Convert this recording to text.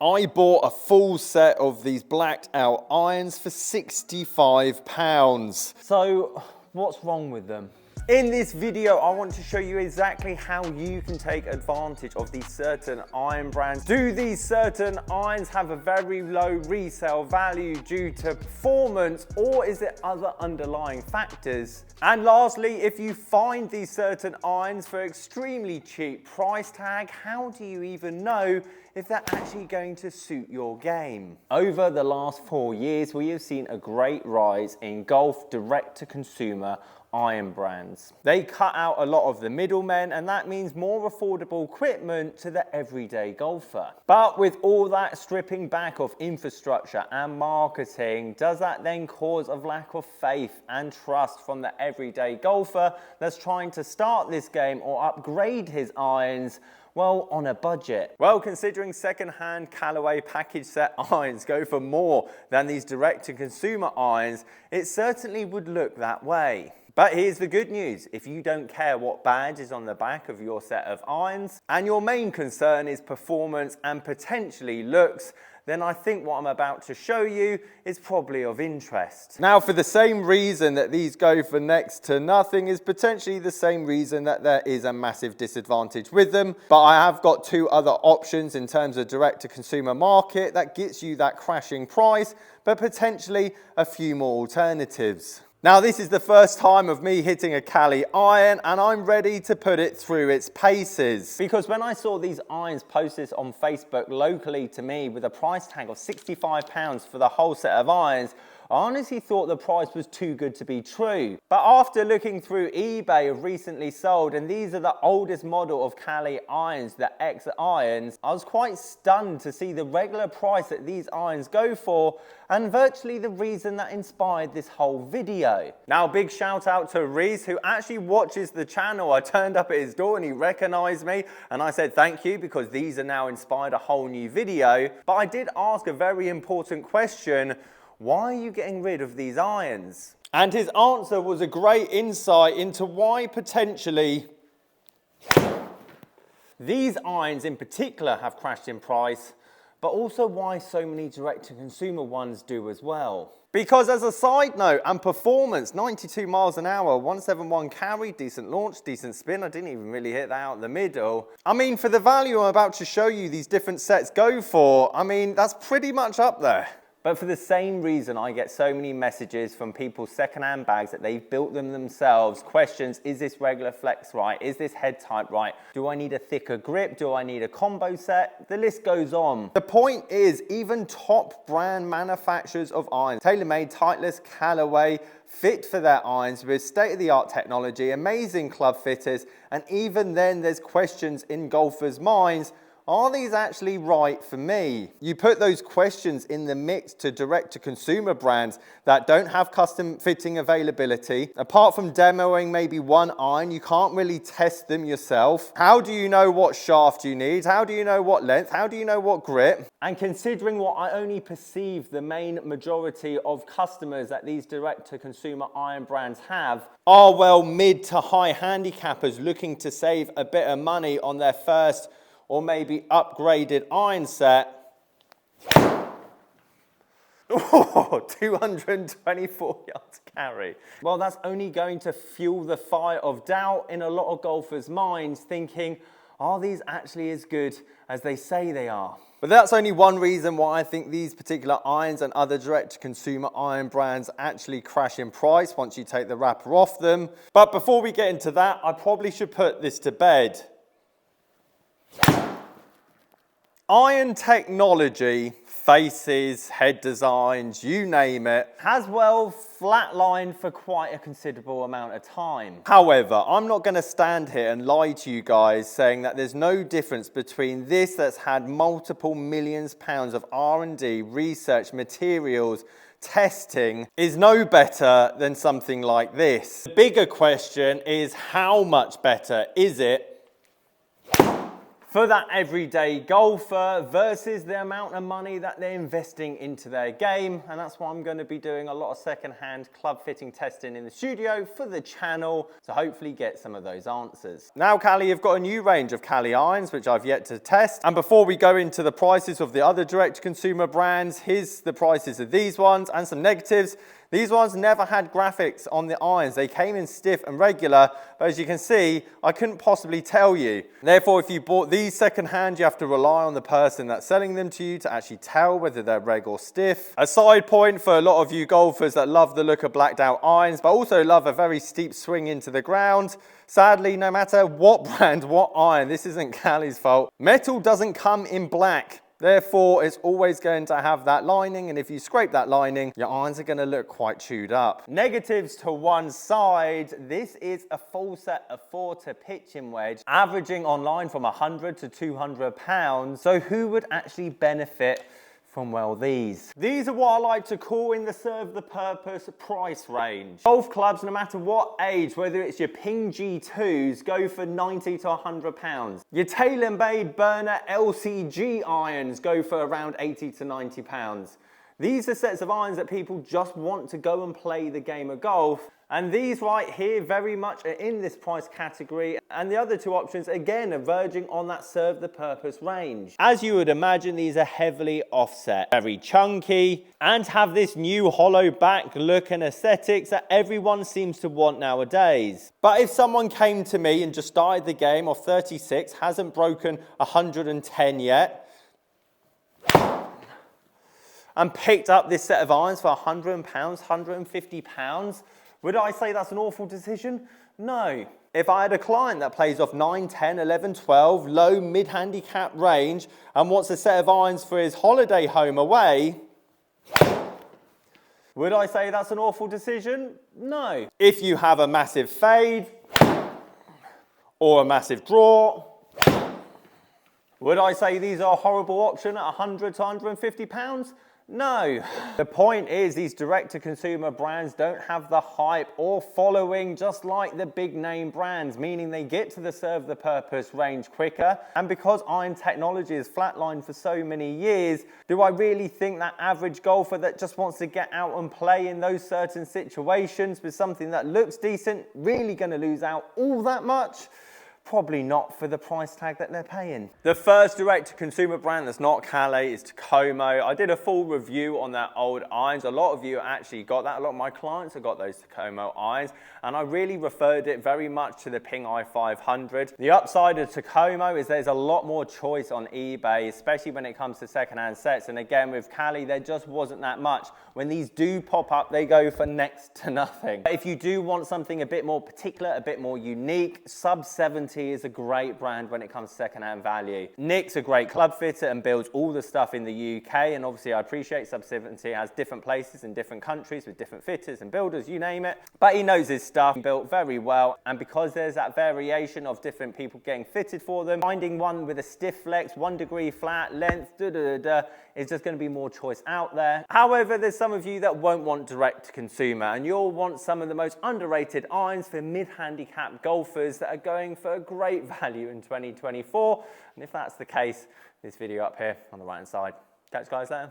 I bought a full set of these blacked out irons for £65. So what's wrong with them? In this video, I want to show you exactly how you can take advantage of these certain iron brands. Do these certain irons have a very low resale value due to performance, or is it other underlying factors? And lastly, if you find these certain irons for extremely cheap price tag, how do you even know if they're actually going to suit your game? Over the last 4 years, we have seen a great rise in golf direct-to-consumer iron brands. They cut out a lot of the middlemen, and that means more affordable equipment to the everyday golfer. But with all that stripping back of infrastructure and marketing, does that then cause a lack of faith and trust from the everyday golfer that's trying to start this game or upgrade his irons, well, on a budget? Well, considering second-hand Callaway package set irons go for more than these direct-to-consumer irons, it certainly would look that way. But here's the good news. If you don't care what badge is on the back of your set of irons, and your main concern is performance and potentially looks, then I think what I'm about to show you is probably of interest. Now, for the same reason that these go for next to nothing is potentially the same reason that there is a massive disadvantage with them. But I have got two other options in terms of direct-to-consumer market that gets you that crashing price, but potentially a few more alternatives. Now, this is the first time of me hitting a Cali iron, and I'm ready to put it through its paces. Because when I saw these irons posted on Facebook locally to me with a price tag of £65 for the whole set of irons, I honestly thought the price was too good to be true. But after looking through eBay of recently sold, and these are the oldest model of Cali irons, the X irons, I was quite stunned to see the regular price that these irons go for, and virtually the reason that inspired this whole video. Now, big shout out to Reese, who actually watches the channel. I turned up at his door and he recognized me, and I said thank you, because these are now inspired a whole new video. But I did ask a very important question: why are you getting rid of these irons? And his answer was a great insight into why potentially these irons in particular have crashed in price, but also why so many direct-to-consumer ones do as well. Because as a side note, and performance, 92 miles an hour, 171 carry, decent launch, decent spin. I didn't even really hit that out in the middle. I mean, for the value I'm about to show you these different sets go for, I mean, that's pretty much up there. But for the same reason, I get so many messages from people's second-hand bags that they've built them themselves. Questions: is this regular flex right? Is this head type right? Do I need a thicker grip? Do I need a combo set? The list goes on. The point is, even top brand manufacturers of irons, TaylorMade, Titleist, Callaway, fit for their irons with state-of-the-art technology, amazing club fitters, and even then there's questions in golfers' minds: are these actually right for me? You put those questions in the mix to direct-to-consumer brands that don't have custom fitting availability. Apart from demoing maybe one iron, you can't really test them yourself. How do you know what shaft you need? How do you know what length? How do you know what grip? And considering what I only perceive the main majority of customers that these direct-to-consumer iron brands have are, well, mid to high handicappers looking to save a bit of money on their first or maybe upgraded iron set. Oh, 224 yards carry. Well, that's only going to fuel the fire of doubt in a lot of golfers' minds, thinking, are these actually as good as they say they are? But that's only one reason why I think these particular irons and other direct-to-consumer iron brands actually crash in price once you take the wrapper off them. But before we get into that, I probably should put this to bed. Iron technology, faces, head designs, you name it, has, well, flatlined for quite a considerable amount of time. However, I'm not going to stand here and lie to you guys saying that there's no difference between this that's had multiple millions pounds of R&D, research, materials, testing, is no better than something like this. The bigger question is, how much better is it for that everyday golfer versus the amount of money that they're investing into their game. And that's why I'm going to be doing a lot of second-hand club fitting testing in the studio for the channel to hopefully get some of those answers. Now Cali have got a new range of Cali irons which I've yet to test, and before we go into the prices of the other direct-to-consumer brands, here's the prices of these ones and some negatives. These ones never had graphics on the irons. They came in stiff and regular, but as you can see, I couldn't possibly tell you. Therefore, if you bought these secondhand, you have to rely on the person that's selling them to you to actually tell whether they're reg or stiff. A side point for a lot of you golfers that love the look of blacked out irons, but also love a very steep swing into the ground. Sadly, no matter what brand, what iron, this isn't Cali's fault, metal doesn't come in black. Therefore, it's always going to have that lining, and if you scrape that lining, your irons are going to look quite chewed up. Negatives to one side, this is a Forsight of 4-to pitching wedge, averaging online from 100 to 200 pounds. So who would actually benefit from, well, these? These are what I like to call in the serve the purpose price range. Golf clubs, no matter what age, whether it's your Ping G2s, go for 90 to 100 pounds. Your TaylorMade burner LCG irons go for around 80 to 90 pounds. These are sets of irons that people just want to go and play the game of golf. And these right here very much are in this price category. And the other two options, again, are verging on that serve the purpose range. As you would imagine, these are heavily offset, very chunky, and have this new hollow back look and aesthetics that everyone seems to want nowadays. But if someone came to me and just started the game off 36, hasn't broken 110 yet, and picked up this set of irons for £100, £150, would I say that's an awful decision? No. If I had a client that plays off 9, 10, 11, 12, low, mid-handicap range and wants a set of irons for his holiday home away, would I say that's an awful decision? No. If you have a massive fade or a massive draw, would I say these are a horrible option at 100 to 150 pounds? No. The point is these direct-to-consumer brands don't have the hype or following just like the big name brands, meaning they get to the serve the purpose range quicker. And because iron technology is flatlined for so many years, do I really think that average golfer that just wants to get out and play in those certain situations with something that looks decent really going to lose out all that much? Probably not for the price tag that they're paying. The first direct-to-consumer brand that's not Cali is Tacomo. I did a full review on their old irons. A lot of you actually got that. A lot of my clients have got those Tacomo irons, and I really referred it very much to the Ping i500. The upside of Tacomo is there's a lot more choice on eBay, especially when it comes to second-hand sets. And again, with Cali, there just wasn't that much. When these do pop up, they go for next to nothing. If you do want something a bit more particular, a bit more unique, sub 70 is a great brand when it comes to second-hand value. Nick's a great club fitter and builds all the stuff in the UK, and obviously I appreciate sub 70 has different places in different countries with different fitters and builders, you name it, but he knows his stuff, built very well. And because there's that variation of different people getting fitted for them, finding one with a stiff flex, 1 degree flat, length, is just going to be more choice out there. However, there's some of you that won't want direct to consumer, and you'll want some of the most underrated irons for mid-handicap golfers that are going for a great value in 2024. And if that's the case, this video up here on the right hand side. Catch you guys there.